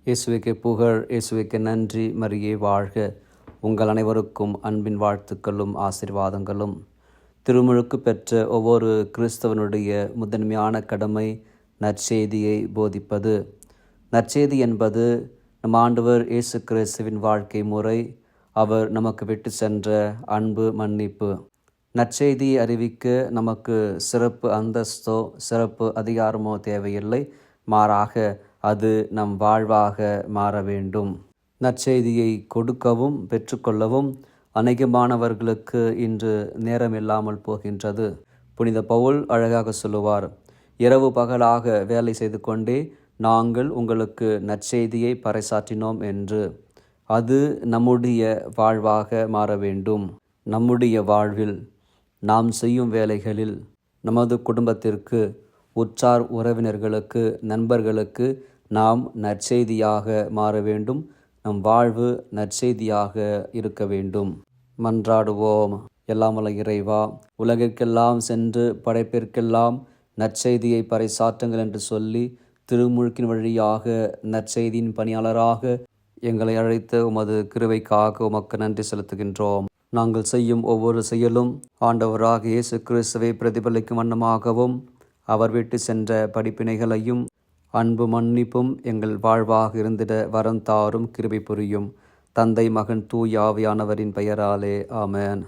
இயேசுவுக்கே புகழ், இயேசுவுக்கே நன்றி, மரியே வாழ்க. உங்கள் அனைவருக்கும் அன்பின் வாழ்த்துக்களும் ஆசீர்வாதங்களும். திருமுழுக்கு பெற்ற ஒவ்வொரு கிறிஸ்தவனுடைய முதன்மையான கடமை நற்செய்தியை போதிப்பது. நற்செய்தி என்பது நம் ஆண்டவர் இயேசு கிறிஸ்துவின் வாழ்க்கை முறை, அவர் நமக்கு விட்டு சென்ற அன்பு, மன்னிப்பு. நற்செய்தியை அறிவிக்க நமக்கு சிறப்பு அந்தஸ்தோ சிறப்பு அதிகாரமோ தேவையில்லை. மாறாக அது நம் வாழ்வாக மாற வேண்டும். நற்செய்தியை கொடுக்கவும் பெற்றுக்கொள்ளவும் அநேகமானவர்களுக்கு இன்று நேரமில்லாமல் போகின்றது. புனித பவுல் அழகாக சொல்லுவார், இரவு பகலாக வேலை செய்து கொண்டே நாங்கள் உங்களுக்கு நற்செய்தியை பறைசாற்றினோம் என்று. அது நம்முடைய வாழ்வாக மாற வேண்டும். நம்முடைய வாழ்வில் நாம் செய்யும் வேலைகளில் நமது குடும்பத்திற்கு, உற்றார் உறவினர்களுக்கு, நண்பர்களுக்கு நாம் நற்செய்தியாக மாற வேண்டும். நம் வாழ்வு நற்செய்தியாக இருக்க வேண்டும். மன்றாடுவோம். எல்லாம் வல்ல இறைவா, உலகிற்கெல்லாம் சென்று படைப்பிற்கெல்லாம் நற்செய்தியை பறைசாற்றுங்கள் என்று சொல்லி திருமுழுக்கின் வழியாக நற்செய்தியின் பணியாளராக எங்களை அழைத்த உமது கிருபைக்காக உமக்கு நன்றி செலுத்துகின்றோம். நாங்கள் செய்யும் ஒவ்வொரு செயலும் ஆண்டவராக இயேசு கிறிஸ்துவை பிரதிபலிக்கும் வண்ணமாகவும், அவர் விட்டு சென்ற படிப்பினைகளையும் அன்பு மன்னிப்பும் எங்கள் வாழ்வாக இருந்திட வரம் தாரும், கிருபை புரியும். தந்தை, மகன், தூய ஆவியானவரின் பெயராலே ஆமென்.